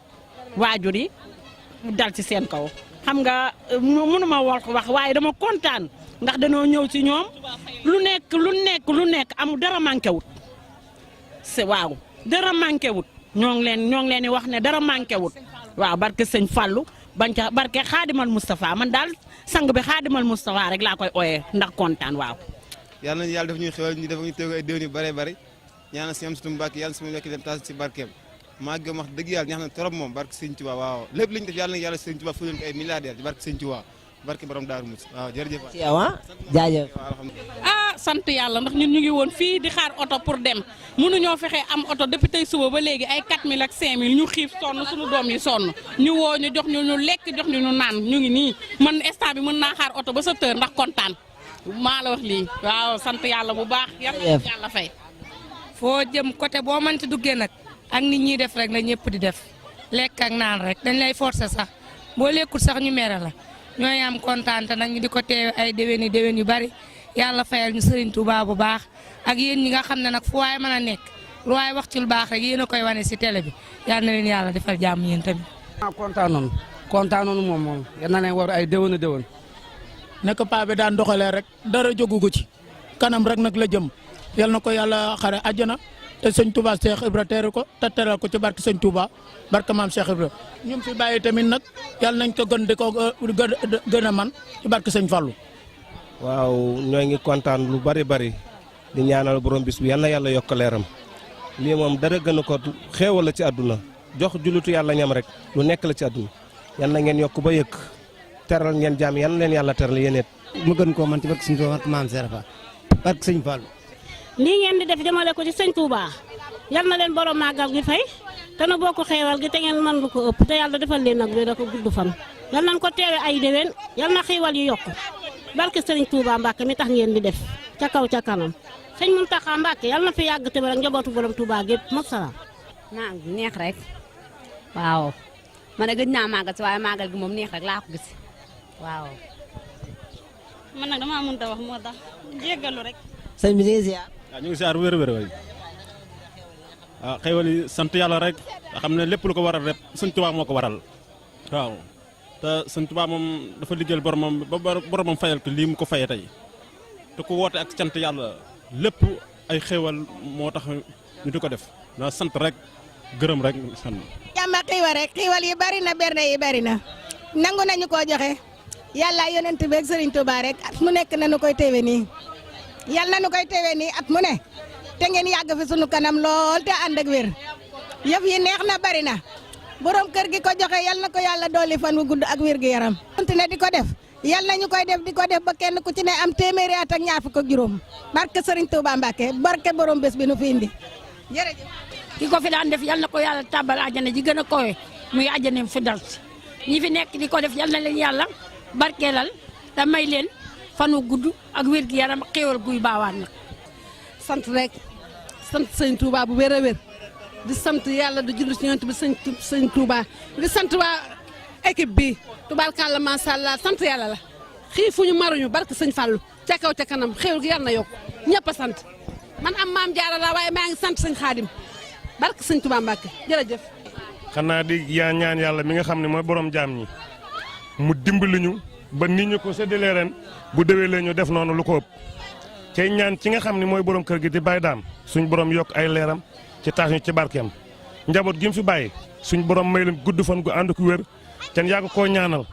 waajur yi dal ci seen kaw xam nga mënuma wax waaye dama kontaan. ndax dañoo ñëw ci ñoom lu nekk amul dara manqué wut waaw dara manqué wut ñoo ngi leen di wax ne dara manqué wut waaw barke sëñ Fallou barke Xaadimal Moustapha man daal sang bi Xaadimal Moustapha rek laa koy ooyee ndax kontaan waaw. yàlla nañu yàlla def ñuy xewal ñu def ñu teew ay déwén yu bëree bëri ñaanal si am sutum Mbàkke yàlla sama lekk dem taas ci barkeem maa ngi wax dëgg yàlla ñax na trop moom barke sëñ Tuubaa waaw lépp li ñu def yàlla na yàlla sëñ Tuubaa fu leen ko ay milliardaires ci barke sëñ Tuubaa barke borom Daaru Muxti waaw jërëjëf. ci yow jaajëf. sant yàlla ndax ñun ñu ngi woon fii di xaar oto pour dem mënuñoo fexe am oto depuis tey suba ba léegi ay 4000 ak 5000 ñu xiif sonn suñu doom yi sonn ñu woo ñu jox ñu lekk jox ñu naan ñu ngi nii man instant bi mën naa xaar oto ba 7 heures ndax kontaan maa la wax lii waaw sant yàlla bu baax. yàlla fay. foo jëm côté boo mënti duggee nag ak nit ñi def rek la ñëpp di def lekk ak naan rek dañ lay forcer sax boo lekkul sax ñu mere la. ñooy am kontaan te nag ñu di ko teew ay déwén yu bari yàlla fayal ñu Serigne Touba bu baax ak yéen ñi nga xam ne nag fu waay mën a nekk lu waay wax ci lu baax rek yéen a koy wane si télé bi yal na leen yàlla defal jàmm yéen tamit. kontaan noonu moom yal na leen war ay déwén. nekk paa bi daan doxalee rek dara jógu ko ci kanam rek nag la jëm yal na ko yàlla xare àjjana te sëñ Touba Cheikh Ibra teeru ko te teral ko ci barke sëñ Touba barke maam Cheikh Ibra ñu fi bàyyi tamit nag yàlla nañ ko gën di ko gën a man ci barke sëñ Fallou. waaw ñoo ngi kontaan lu bari di ñaanal borom bis bi yal na yàlla yokk leeram lii moom dara gën a ko xéewal la ci àdduna jox jullitu yàlla ñam rek lu nekk la ci àdduna yal na ngeen yokk ba yëkk teral ngeen jaam yal na leen yàlla teral yéen it. mu gën koo man ci barke sëñ Touba maam Cheikh Ibra barke sëñ Fallou. lii ngeen di def jëmale ko ci sëñ Touba yal na leen borom màggal gi fay te na bokk xeewal gi te ngeen mën lu ko ëpp te yàlla defal leen nag da ko gudd fan yal nañ ko teewe ay déwén yal na xeewal yi yokku barke sëriñ Touba Mbacke mi tax ngeen di def ca kaw ca kanam sëñ Mountakha Mbacke yal na fi yàgg te rek njabootu borom Touba gépp mot salaam. naa neex rek waaw man a gëj naa màggal si waaye màggal gi moom neex rek laa ko gis waaw. man nag damaa mënut a wax moo tax jéggalu rek. sëñ bi ñu ngi ziar. waaw ñu ngi ziar wér waay waaw xéwal yi sant yàlla rek nga xam ne lépp lu ko waral rek sëñ Tuubaa moo ko waral waaw te sëñ Tuubaa moom dafa liggéeyal boromam ba boromam fayal ko lii mu ko fayee tey te ku woote ak cant yàlla lépp ay xéwal moo tax ñu di ko def na sant rek gërëm rek sant. jàmm ak xiiwal rek xiiwal yi bari na berne yi bari na nangu nañu koo joxe yàlla yonent bi ak Sëriñ Tuubaa rek at mu nekk nañu koy teewe nii yal na nu koy teewee nii at mu ne te ngeen yàgg fi sunu kanam lool te ànd ak wér yëf yi neex na bari na borom kër gi ko joxe yal na ko yàlla dooli fan wu gudd ak wér gi yaram. continué di ko def yal na ñu koy def di ko def ba kenn ku ci ne am téeméeri at ak ñaar fukk ak juróom barke Serigne Touba Mbacke barke borom bés bi nu fi indi jërëjëf. ki ko fi daan def yal na ko yàlla tàbbal àjjana ji gën a kowe muy àjjana fi dal ñi fi nekk di ko def yal na leen yàlla barkeelal te may leen fan wu gudd ak wér gi yaram xéewal guy baawaan nag. sant rek sant sëñ Touba bu wér a wér di sant yàlla di julli ci Yonent bi sëñ Touba di sant waa équipe bi tubaarkàlla macha allah sant yàlla la xiifuñu maruñu barke sëñ Fallou ca kaw ca kanam xéwal gi yar na yokk ñëpp a sant man am maam jaara la waaye maa ngi sant sëñ Xaadim barke sëñ Touba Mbacke jërëjëf. xanaa di ñaan yàlla mi nga xam ne mooy borom jaam ñi mu dimbali ñu ba nit ñu ko séddalee ren bu déwélee ñu def noonu lu ko ëpp cay ñaan ci nga xam ne mooy borom kër gi di Baye Dame suñ borom yokk ay leeram ci taas ñu ci barkeem njaboot gi mu fi bàyyi suñ borom may leen gudd fan gu ànd ku wér te yàgg koo ñaanal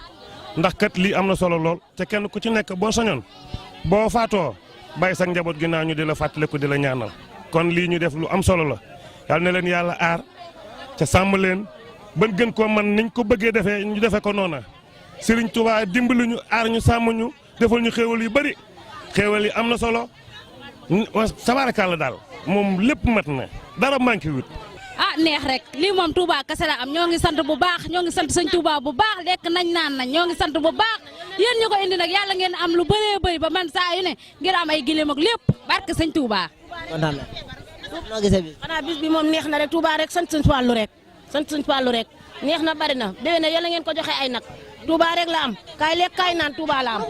ndax kat lii am na solo lool te kenn ku ci nekk boo sañoon boo faatoo bàyyi sax njaboot gi naa ñu di la fàttaliku di la ñaanal kon lii ñu def lu am solo la yal na leen yàlla aar ca sàmm leen ban gën koo man niñ ko bëggee defee ñu defee ko noona Serigne Touba dimbali ñu aar ñu sàmm ñu defal ñu xéewal yu bari xéewal yi am na solo sabaarakàlla daal moom lépp mat na dara manqué wut. neex rek lii moom Touba kese la am ñoo ngi sant bu baax ñoo ngi sant sëñ Touba bu baax lekk nañ naan nañ ñoo ngi sant bu baax yéen ñu ko indi nag yàlla ngeen am lu bëree bëri ba man saa yu ne ngeen am ay gileem ak lépp barke sëñ Touba. kontaan na noo gisee bi. xanaa bis bi moom neex na rek Touba rek sant sëñ Fallu rek sant sëñ Fallu rek neex na bari na déwén ne yàlla ngeen ko joxe ay nag Touba rek la am kaay lekk kaay naan Touba la am.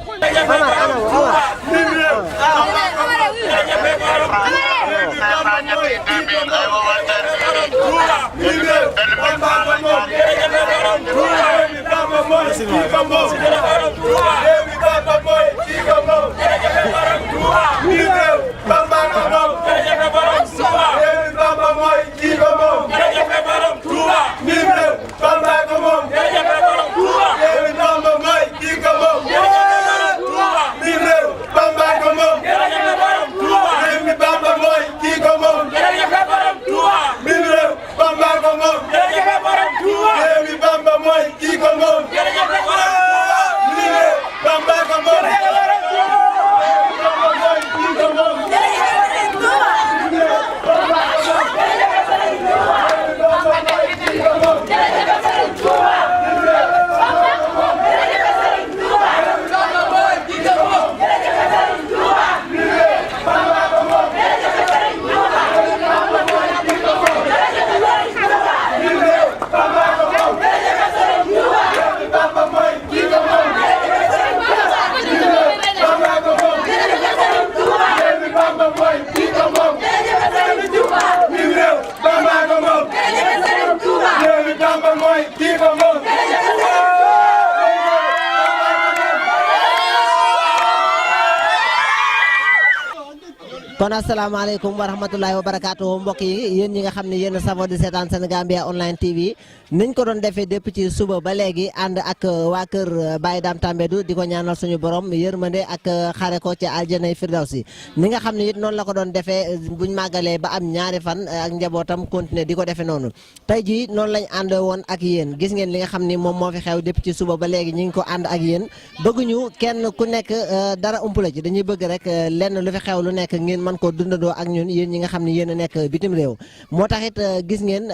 kon asalaamaaleykum wa rahmatulahi wa barakaatu mbokk yi yéen ñi nga xam ne yéen a safoo di seetaan Senegambia Online TV niñ ko doon defee depuis ci suba ba léegi ànd ak waa kër Baye Dame Tambédou di ko ñaanal suñu borom yërmande ak xare ko ci aljanay firdawsi ni nga xam ne it noonu la ko doon defee buñ màggalee ba am ñaari fan ak njabootam continuer di ko defee noonu tey jii noonu lañ ànd woon ak yéen gis ngeen li nga xam ni moom moo fi xew depuis ci suba ba léegi ñu ngi ko ànd ak yéen bëgguñu kenn ku nekk dara umpula ci dañuy bëgg rek lenn lu fi xew lu nekk ngeen man ko dundandoo ak ñun yéen ñi nga xam ne yéen a nekk bitim réew moo tax it gis ngeen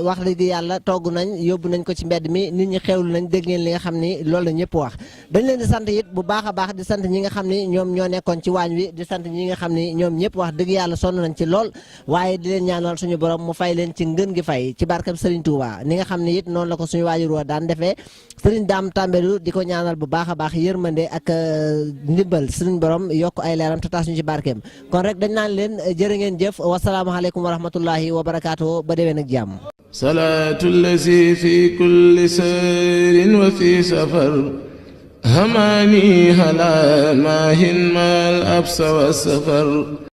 wax dëgg yàlla togg nañ yóbbu nañ ko ci mbedd mi nit ñi xewlu nañ dégg ngeen li nga xam ni loolu la ñëpp wax dañ leen di sant it bu baax a baax di sant ñi nga xam ni ñoom ñoo nekkoon ci waañ wi di sant ñi nga xam ni ñoom ñëpp wax dëgg yàlla sonn nañ ci lool waaye di leen ñaanal suñu borom mu fay leen ci ngën gi fay ci barkab Serigne Touba ni nga xam ne it noonu la ko suñu waajur wa daan defee Serigne Dame Tambédou di ko ñaanal bu baax a baax yërmande ak ndimbal suñu borom yokk ay leeram te taas ñu ci barkeem kon rek dañ naan leen jërë ngeen jëf wasalaamaaleykum wa rahmatullahi wa barakaatu ba déwén ak jàmm salaatu lazi fi kulli sayrin wa fi safar hamani hala mahin mal absa wa safar